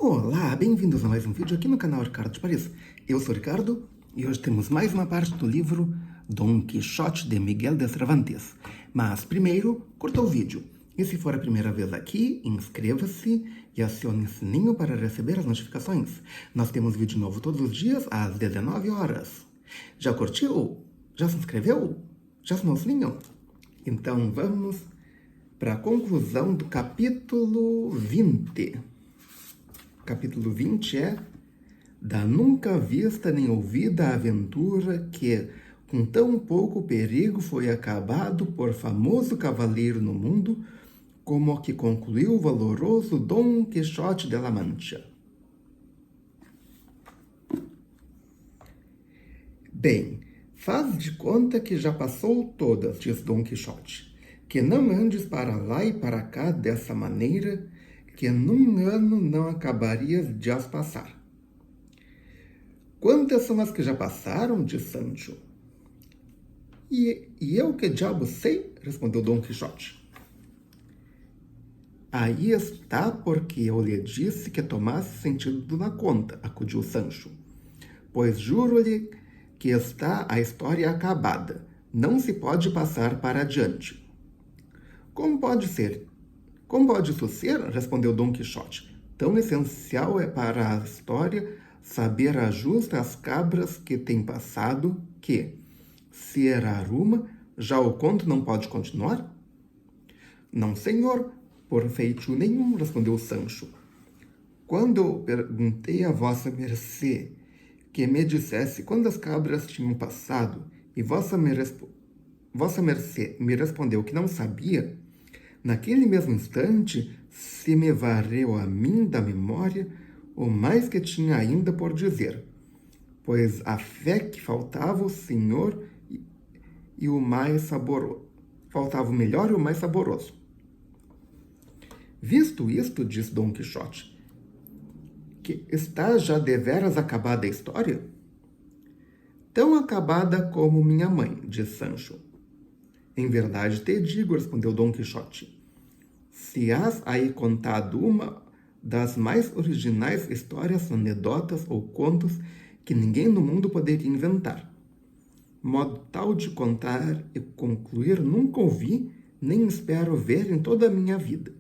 Olá, bem-vindos a mais um vídeo aqui no canal Ricardo de Paris. Eu sou o Ricardo e hoje temos mais uma parte do livro Dom Quixote de Miguel de Cervantes. Mas primeiro, curta o vídeo. E se for a primeira vez aqui, inscreva-se e acione o sininho para receber as notificações. Nós temos vídeo novo todos os dias às 19 horas. Já curtiu? Já se inscreveu? Já assinou o sininho? Então vamos para a conclusão do capítulo 20. Capítulo 20 é da nunca vista nem ouvida aventura que, com tão pouco perigo, foi acabado por famoso cavaleiro no mundo, como o que concluiu o valoroso Dom Quixote de la Mancha. Bem, faz de conta que já passou todas, diz Dom Quixote, que não andes para lá e para cá dessa maneira, que num ano não acabarias de as passar. Quantas são as que já passaram? Diz Sancho. E eu que diabo sei? Respondeu Dom Quixote. Aí está porque eu lhe disse que tomasse sentido na conta, acudiu Sancho. Pois juro-lhe que está a história acabada. Não se pode passar para adiante. Como pode ser? Como pode isso ser? Respondeu Dom Quixote. Tão essencial é para a história saber a justa as cabras que tem passado que, se errar uma, já o conto não pode continuar? Não, senhor, por feitio nenhum, respondeu Sancho. Quando eu perguntei a vossa mercê que me dissesse quantas cabras tinham passado e vossa mercê me respondeu que não sabia, naquele mesmo instante se me varreu a mim da memória o mais que tinha ainda por dizer, pois a fé que faltava o senhor e o mais saboroso. Faltava o melhor e o mais saboroso. Visto isto, disse Dom Quixote, que está já deveras acabada a história? Tão acabada como minha mãe, disse Sancho. Em verdade te digo, respondeu Dom Quixote, se has aí contado uma das mais originais histórias, anedotas ou contos que ninguém no mundo poderia inventar. Modo tal de contar e concluir nunca ouvi, nem espero ver em toda a minha vida.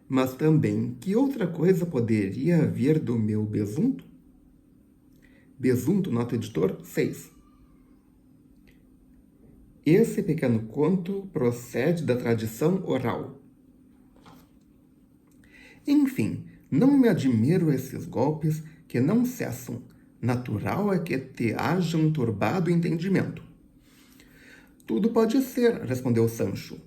Mas também, que outra coisa poderia vir do meu besunto? Besunto, nota editor, 6. Esse pequeno conto procede da tradição oral. Enfim, não me admiro esses golpes que não cessam. Natural é que te hajam turbado o entendimento. Tudo pode ser, respondeu Sancho.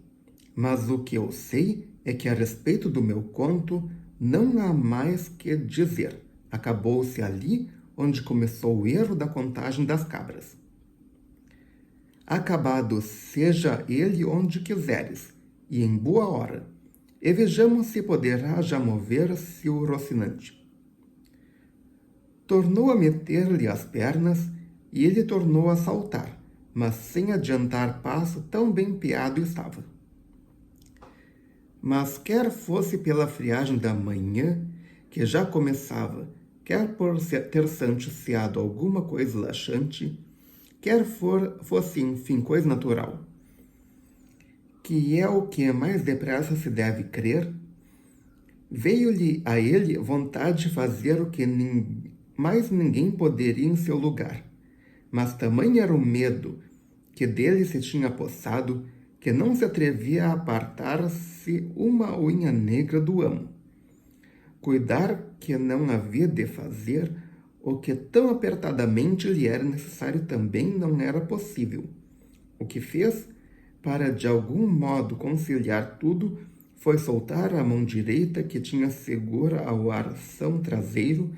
Mas o que eu sei é que a respeito do meu conto não há mais que dizer. Acabou-se ali onde começou o erro da contagem das cabras. Acabado seja ele onde quiseres, e em boa hora. E vejamos se poderá já mover-se o Rocinante. Tornou a meter-lhe as pernas, e ele tornou a saltar, mas sem adiantar passo, tão bem peado estava. Mas quer fosse pela friagem da manhã, que já começava, quer por ter Sancho ceado alguma coisa laxante, quer fosse, enfim, coisa natural, que é o que mais depressa se deve crer, veio-lhe a ele vontade de fazer o que mais ninguém poderia em seu lugar. Mas tamanho era o medo que dele se tinha apossado, que não se atrevia a apartar-se uma unha negra do amo. Cuidar que não havia de fazer o que tão apertadamente lhe era necessário também não era possível. O que fez, para de algum modo conciliar tudo, foi soltar a mão direita que tinha segura ao arção traseiro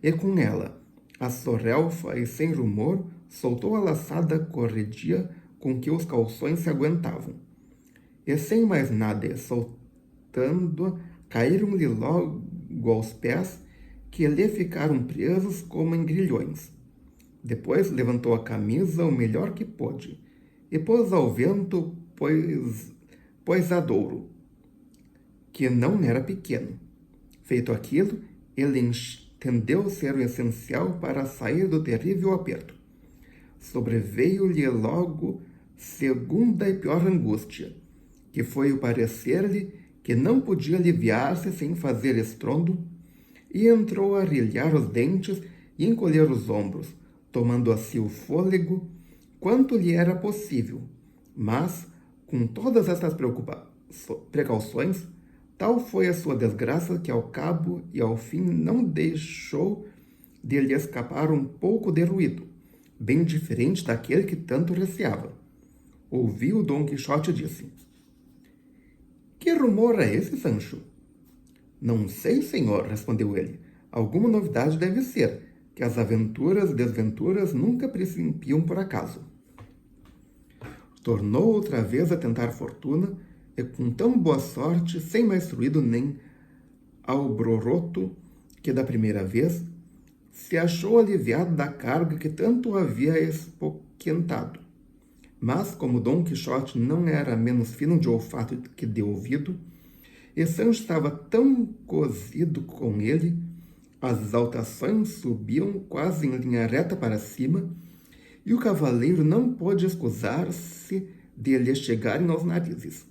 e com ela, a sorrelfa e sem rumor, soltou a laçada corredia com que os calções se aguentavam. E sem mais nada, soltando-a, caíram-lhe logo aos pés, que lhe ficaram presos como em grilhões. Depois levantou a camisa o melhor que pôde, e pôs ao vento poisadouro, que não era pequeno. Feito aquilo, ele entendeu ser o essencial para sair do terrível aperto. Sobreveio-lhe logo segunda e pior angústia, que foi o parecer-lhe que não podia aliviar-se sem fazer estrondo, e entrou a rilhar os dentes e encolher os ombros, tomando a si o fôlego quanto lhe era possível. Mas, com todas estas precauções, tal foi a sua desgraça que ao cabo e ao fim não deixou de lhe escapar um pouco de ruído, bem diferente daquele que tanto receava. Ouviu Dom Quixote e disse: Que rumor é esse, Sancho? Não sei, senhor, respondeu ele. Alguma novidade deve ser, que as aventuras e desventuras nunca principiam por acaso. Tornou outra vez a tentar fortuna, e com tão boa sorte, sem mais ruído nem albororoto que da primeira vez, se achou aliviado da carga que tanto o havia espoquentado. Mas, como Dom Quixote não era menos fino de olfato que de ouvido, e Sancho estava tão cozido com ele, as exaltações subiam quase em linha reta para cima, e o cavaleiro não pôde escusar-se de lhe chegarem aos narizes.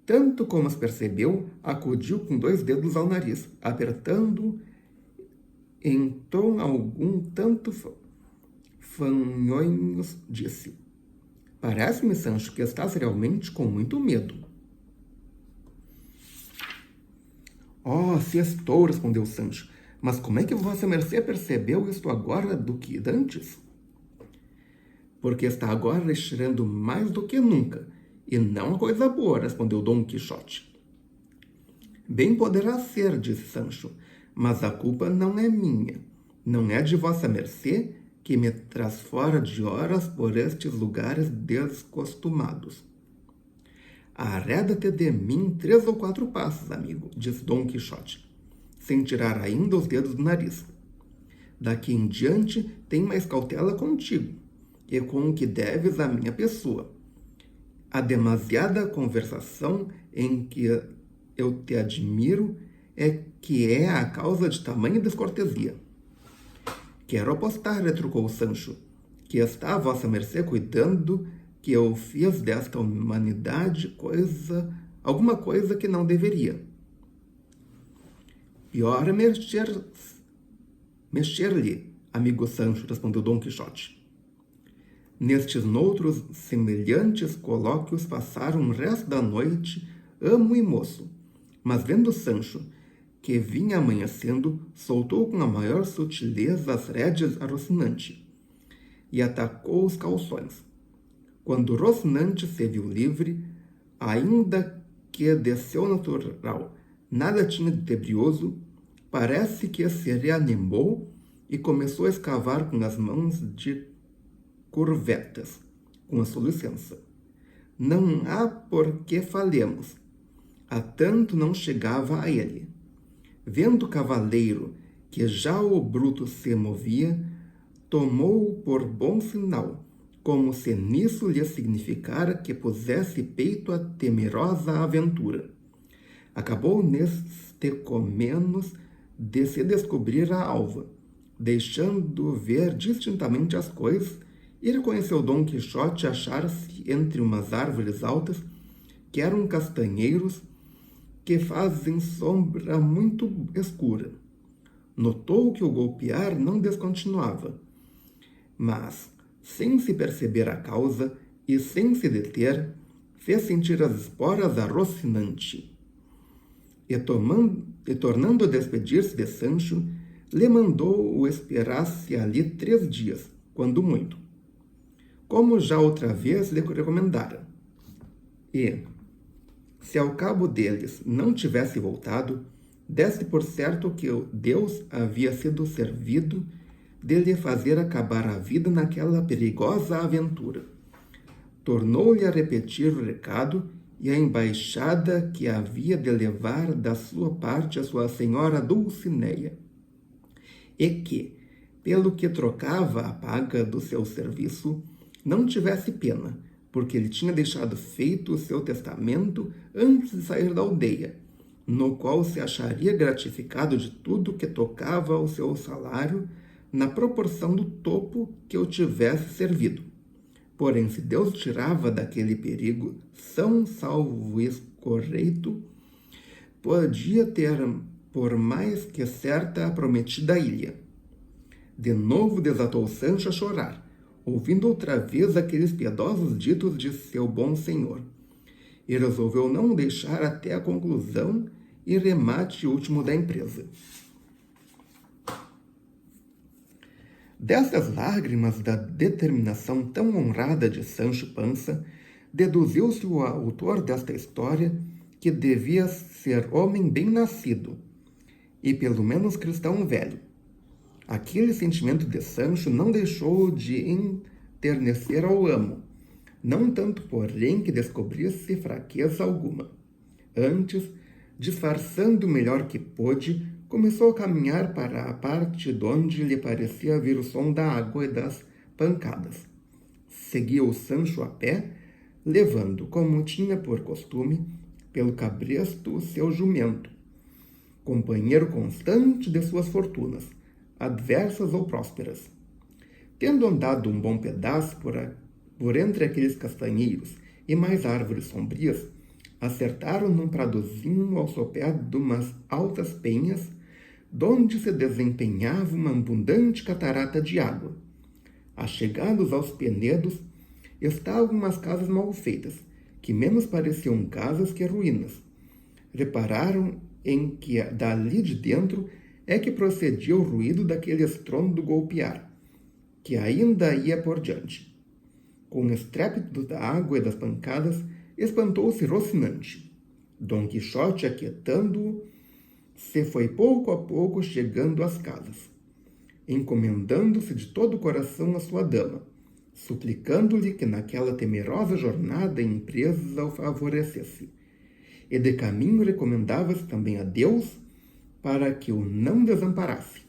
Tanto como as percebeu, acudiu com 2 dedos ao nariz, apertando em tom algum tanto fanhonhos, disse: Parece-me, Sancho, que estás realmente com muito medo. Oh, se estou, respondeu Sancho, mas como é que vossa mercê percebeu isto agora do que dantes? Porque está agora estirando mais do que nunca, e não a coisa boa, respondeu Dom Quixote. Bem poderá ser, disse Sancho, mas a culpa não é minha, não é de vossa mercê que me traz fora de horas por estes lugares descostumados. Arreda-te de mim 3 ou 4 passos, amigo, disse Dom Quixote, sem tirar ainda os dedos do nariz. Daqui em diante tem mais cautela contigo, e com o que deves à minha pessoa. A demasiada conversação em que eu te admiro é que é a causa de tamanha descortesia. Quero apostar, retrucou Sancho, que está a vossa mercê cuidando que eu fiz desta humanidade alguma coisa que não deveria. Pior é mexer-lhe, amigo Sancho, respondeu Dom Quixote. Nestes noutros semelhantes colóquios passaram o resto da noite amo e moço, mas vendo Sancho que vinha amanhecendo, soltou com a maior sutileza as rédeas a Rocinante e atacou os calções. Quando Rocinante se viu livre, ainda que de seu natural nada tinha de tebrioso, parece que se reanimou e começou a escavar com as mãos de curvetas, com a sua licença. Não há por que falemos. Há tanto não chegava a ele. Vendo o cavaleiro que já o bruto se movia, tomou-o por bom sinal, como se nisso lhe significara que pusesse peito à temerosa aventura. Acabou neste comenos de se descobrir a alva, deixando ver distintamente as coisas, e reconheceu Dom Quixote achar-se entre umas árvores altas, que eram castanheiros, que fazem sombra muito escura. Notou que o golpear não descontinuava, mas, sem se perceber a causa e sem se deter, fez sentir as esporas a Rocinante. E tornando a despedir-se de Sancho, lhe mandou o esperasse ali 3 dias, quando muito, como já outra vez lhe recomendara. E, se ao cabo deles não tivesse voltado, desse por certo que Deus havia sido servido de lhe fazer acabar a vida naquela perigosa aventura. Tornou-lhe a repetir o recado e a embaixada que havia de levar da sua parte a sua senhora Dulcinea, e que, pelo que trocava a paga do seu serviço, não tivesse pena, porque ele tinha deixado feito o seu testamento antes de sair da aldeia, no qual se acharia gratificado de tudo que tocava ao seu salário, na proporção do topo que o tivesse servido. Porém, se Deus tirava daquele perigo são salvo escorreito, podia ter por mais que certa a prometida ilha. De novo desatou Sancho a chorar, ouvindo outra vez aqueles piedosos ditos de seu bom senhor, e resolveu não deixar até a conclusão e remate último da empresa. Dessas lágrimas da determinação tão honrada de Sancho Panza, deduziu-se o autor desta história que devia ser homem bem nascido, e pelo menos cristão velho. Aquele sentimento de Sancho não deixou de enternecer ao amo, não tanto, porém, que descobrisse fraqueza alguma. Antes, disfarçando o melhor que pôde, começou a caminhar para a parte donde lhe parecia vir o som da água e das pancadas. Seguia o Sancho a pé, levando, como tinha por costume, pelo cabresto o seu jumento, companheiro constante de suas fortunas, adversas ou prósperas. Tendo andado um bom pedaço por entre aqueles castanheiros e mais árvores sombrias, acertaram num pradozinho ao sopé de umas altas penhas, donde se desempenhava uma abundante catarata de água. Achegados aos penedos, estavam umas casas mal feitas, que menos pareciam casas que ruínas. Repararam em que dali de dentro é que procedia o ruído daquele estrondo golpear, que ainda ia por diante. Com o estrépito da água e das pancadas, espantou-se Rocinante. Dom Quixote, aquietando-o, se foi pouco a pouco chegando às casas, encomendando-se de todo o coração à sua dama, suplicando-lhe que naquela temerosa jornada a empresa o favorecesse, e de caminho recomendava-se também a Deus para que o não desamparasse.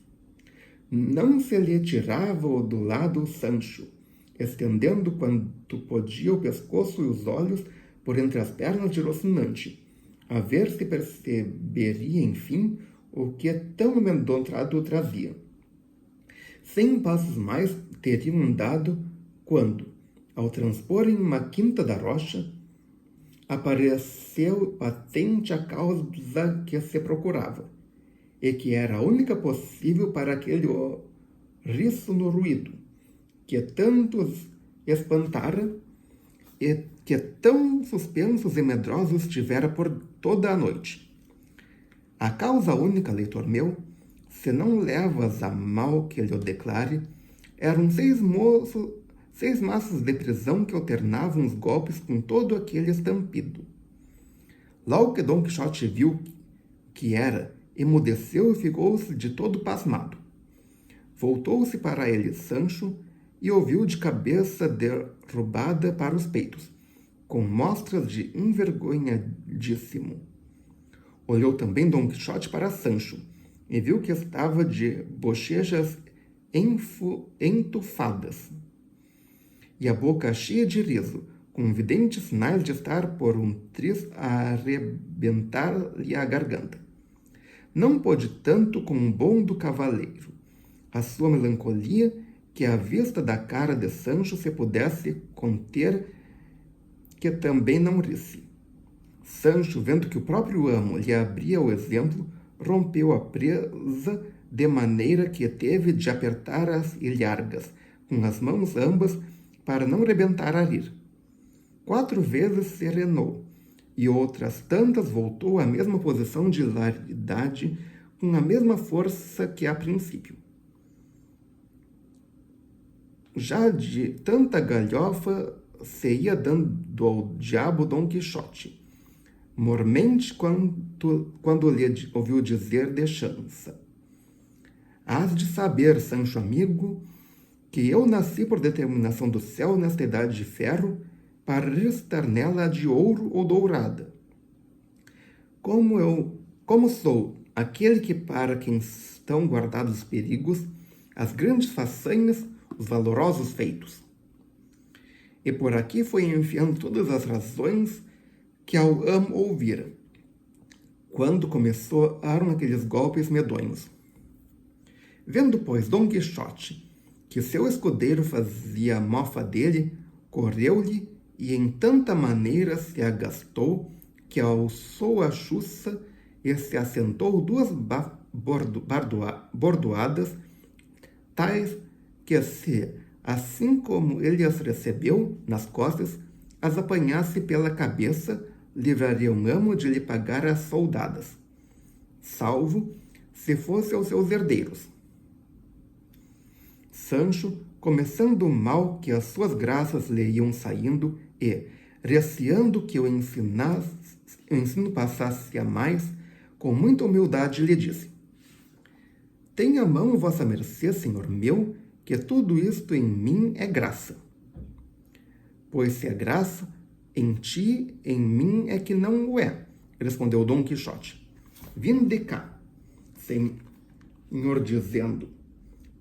Não se lhe tirava do lado o Sancho, estendendo quanto podia o pescoço e os olhos por entre as pernas de Rocinante, a ver se perceberia, enfim, o que tão amedrontado o trazia. 100 passos mais teriam andado quando, ao transporem uma quinta da rocha, apareceu patente a causa que se procurava, e que era a única possível para aquele horríssimo ruído, que tantos espantara e que tão suspensos e medrosos tivera por toda a noite. A causa única, leitor meu, se não levas a mal que lhe declare, eram 6 maços de prisão que alternavam os golpes com todo aquele estampido. Logo que Dom Quixote viu que era, emudeceu e ficou-se de todo pasmado. Voltou-se para ele Sancho e ouviu de cabeça derrubada para os peitos, com mostras de envergonhadíssimo. Olhou também Dom Quixote para Sancho e viu que estava de bochechas entufadas e a boca cheia de riso, com evidentes sinais de estar por um triz a arrebentar-lhe a garganta. Não pôde tanto como um bom do cavaleiro a sua melancolia, que à vista da cara de Sancho se pudesse conter, que também não risse. Sancho, vendo que o próprio amo lhe abria o exemplo, rompeu a presa de maneira que teve de apertar as ilhargas com as mãos ambas para não rebentar a rir. 4 vezes serenou, e outras tantas voltou à mesma posição de hilaridade com a mesma força que a princípio. Já de tanta galhofa se ia dando ao diabo Dom Quixote, mormente quando lhe ouviu dizer de chança: "Hás de saber, Sancho amigo, que eu nasci por determinação do céu nesta idade de ferro, para estar nela de ouro ou dourada. Como sou aquele que para quem estão guardados os perigos, as grandes façanhas, os valorosos feitos." E por aqui foi enfiando todas as razões que ao amo ouvira, quando começaram aqueles golpes medonhos. Vendo, pois, Dom Quixote que seu escudeiro fazia mofa dele, correu-lhe e em tanta maneira se agastou que alçou a chuça e se assentou duas bordoadas, tais que se, assim como ele as recebeu nas costas, as apanhasse pela cabeça, livrariam amo de lhe pagar as soldadas, salvo se fosse aos seus herdeiros. Sancho, começando mal que as suas graças lhe iam saindo e, receando que o ensino passasse a mais, com muita humildade lhe disse: Tenha a mão vossa mercê, senhor meu, que tudo isto em mim é graça. Pois se é graça, em ti, em mim é que não o é, respondeu Dom Quixote. Vinde cá, senhor, dizendo: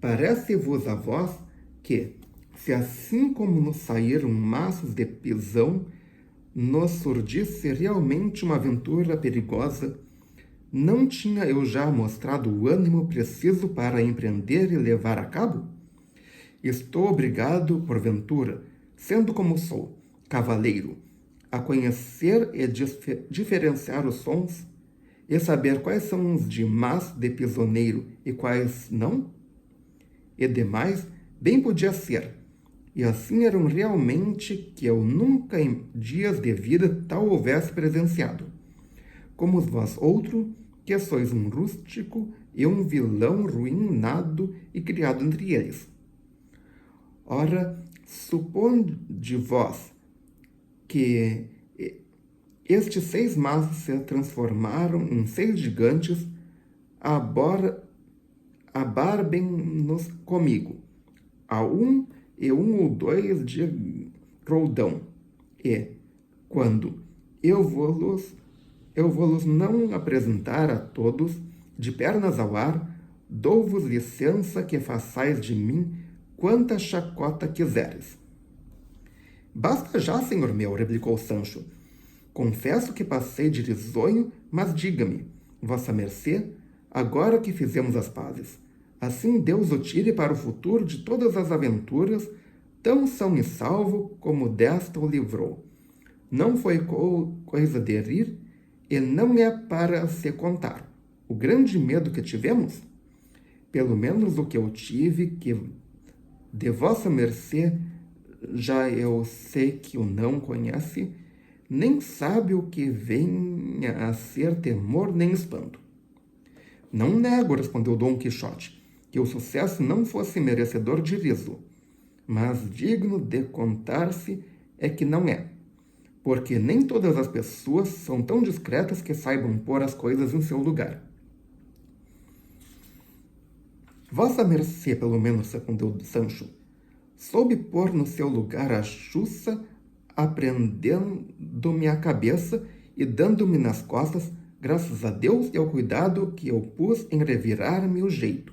Parece-vos a vós que, se assim como nos saíram maços de pisão, nos surdisse realmente uma aventura perigosa, não tinha eu já mostrado o ânimo preciso para empreender e levar a cabo? Estou obrigado, porventura, sendo como sou, cavaleiro, a conhecer e diferenciar os sons, e saber quais são os de maço de pisoneiro e quais não? E demais, bem podia ser, e assim eram realmente que eu nunca em dias de vida tal houvesse presenciado. Como vós outro, que sois um rústico e um vilão ruinado e criado entre eles. Ora, suponde vós que estes 6 maços se transformaram em 6 gigantes, abarbem-nos comigo, a um ou dois de roldão, e, quando eu vou-los não apresentar a todos, de pernas ao ar, dou-vos licença que façais de mim quanta chacota quiseres. Basta já, senhor meu, replicou Sancho. Confesso que passei de risonho, mas diga-me, vossa mercê, agora que fizemos as pazes, assim Deus o tire para o futuro de todas as aventuras, tão são e salvo como desta o livrou. Não foi coisa de rir, e não é para se contar. O grande medo que tivemos, pelo menos o que eu tive, que de vossa mercê já eu sei que o não conhece, nem sabe o que venha a ser temor nem espanto. Não nego, respondeu Dom Quixote, que o sucesso não fosse merecedor de riso, mas digno de contar-se é que não é, porque nem todas as pessoas são tão discretas que saibam pôr as coisas em seu lugar. Vossa mercê, pelo menos, respondeu Sancho, soube pôr no seu lugar a chuça, aprendendo-me a cabeça e dando-me nas costas, graças a Deus e ao cuidado que eu pus em revirar-me o jeito.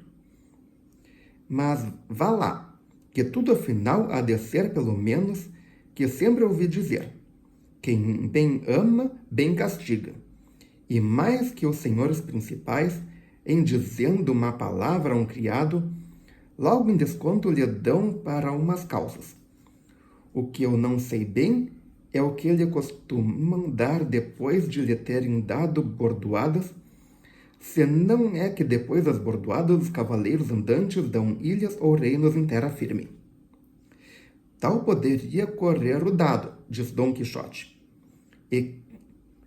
Mas vá lá, que tudo afinal há de ser pelo menos que sempre ouvi dizer: quem bem ama, bem castiga. E mais que os senhores principais, em dizendo uma palavra a um criado, logo em desconto lhe dão para umas calças. O que eu não sei bem é o que lhe costumam dar depois de lhe terem dado bordoadas, se não é que depois das bordoadas os cavaleiros andantes dão ilhas ou reinos em terra firme. Tal poderia correr o dado, diz Dom Quixote. E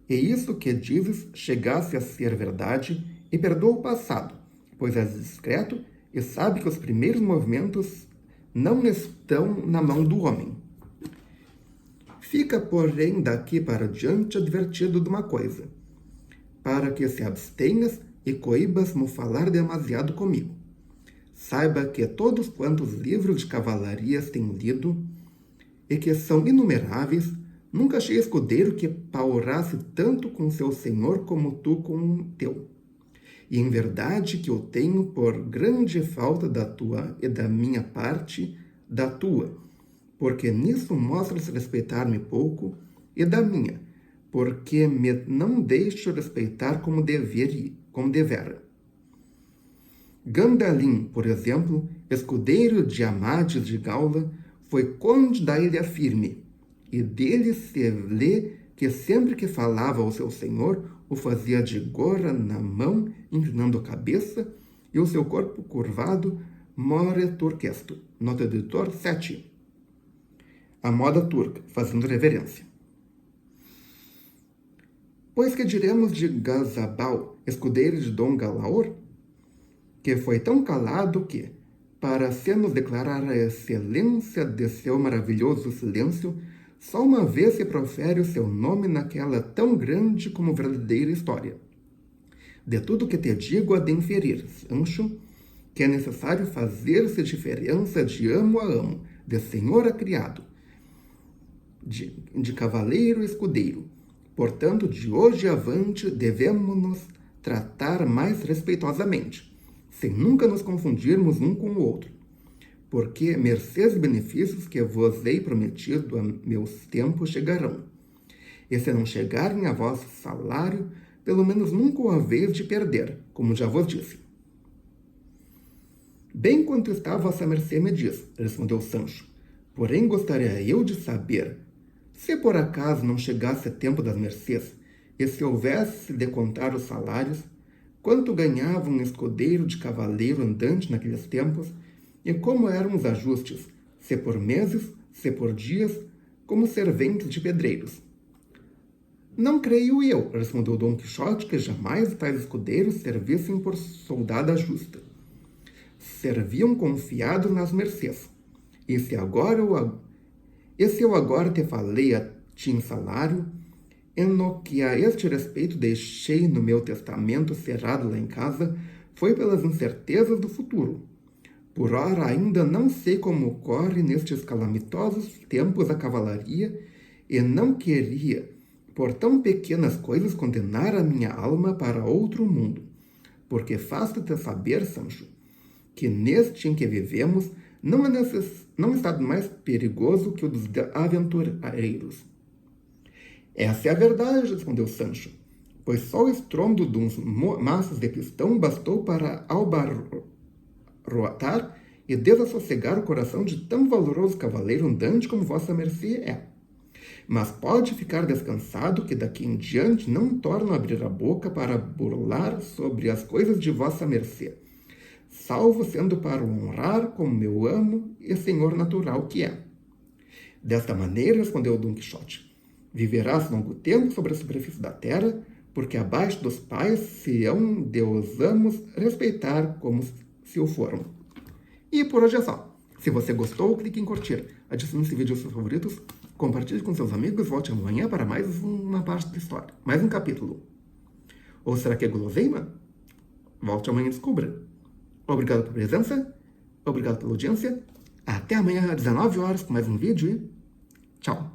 isso que dizes chegasse a ser verdade, e perdoa o passado, pois és discreto e sabe que os primeiros movimentos não estão na mão do homem. Fica, porém, daqui para diante advertido de uma coisa, para que se abstenhas e coíbas-mo falar demasiado comigo. Saiba que todos quantos livros de cavalarias tenho lido, e que são inumeráveis, nunca achei escudeiro que paurasse tanto com seu senhor como tu com o teu. E em verdade que eu tenho por grande falta da tua e da minha parte, da tua, porque nisso mostras respeitar-me pouco, e da minha, porque me não deixo respeitar como devera. Gandalin, por exemplo, escudeiro de Amades de Gaula, foi conde da Ilha Firme, e dele se lê que sempre que falava ao seu senhor, o fazia de gorra na mão, inclinando a cabeça, e o seu corpo curvado, more turquesto. Nota do editor 7. A moda turca, fazendo reverência. Pois que diremos de Gazabal, escudeiro de Dom Galaor, que foi tão calado que, para se nos declarar a excelência de seu maravilhoso silêncio, só uma vez se profere o seu nome naquela tão grande como verdadeira história. De tudo que te digo há de inferir, Sancho, que é necessário fazer-se diferença de amo a amo, de senhor a criado, de cavaleiro a escudeiro. Portanto, de hoje avante, devemos-nos tratar mais respeitosamente, sem nunca nos confundirmos um com o outro, porque mercês e benefícios que vos hei prometido a meus tempos chegarão. E se não chegarem a vosso salário, pelo menos nunca o haveis de perder, como já vos disse. Bem quanto está vossa mercê me diz, respondeu Sancho, porém gostaria eu de saber, se por acaso não chegasse tempo das mercês, e se houvesse de contar os salários, quanto ganhava um escudeiro de cavaleiro andante naqueles tempos, e como eram os ajustes, se por meses, se por dias, como serventes de pedreiros. Não creio eu, respondeu Dom Quixote, que jamais tais escudeiros servissem por soldada justa. Serviam confiados nas mercês. E se eu agora te falei a ti em salário, e no que a este respeito deixei no meu testamento cerrado lá em casa, foi pelas incertezas do futuro. Por ora ainda não sei como corre nestes calamitosos tempos a cavalaria, e não queria, por tão pequenas coisas, condenar a minha alma para outro mundo. Porque faço-te saber, Sancho, que neste em que vivemos não está mais perigoso que o dos aventureiros. Essa é a verdade, respondeu Sancho, pois só o estrondo de uns maços de pistão bastou para albarrotar e desassossegar o coração de tão valoroso cavaleiro andante como vossa mercê é. Mas pode ficar descansado que daqui em diante não torno a abrir a boca para burlar sobre as coisas de vossa mercê, salvo sendo para o honrar como meu amo e senhor natural que é. Desta maneira, respondeu Dom Quixote, viverás longo tempo sobre a superfície da terra, porque abaixo dos pais se hão de os amos respeitar como se o foram. E por hoje é só. Se você gostou, clique em curtir, adicione esse vídeo aos seus favoritos, compartilhe com seus amigos, volte amanhã para mais uma parte da história, mais um capítulo. Ou será que é guloseima? Volte amanhã e descubra. Obrigado pela presença, obrigado pela audiência, até amanhã às 19 horas com mais um vídeo e tchau!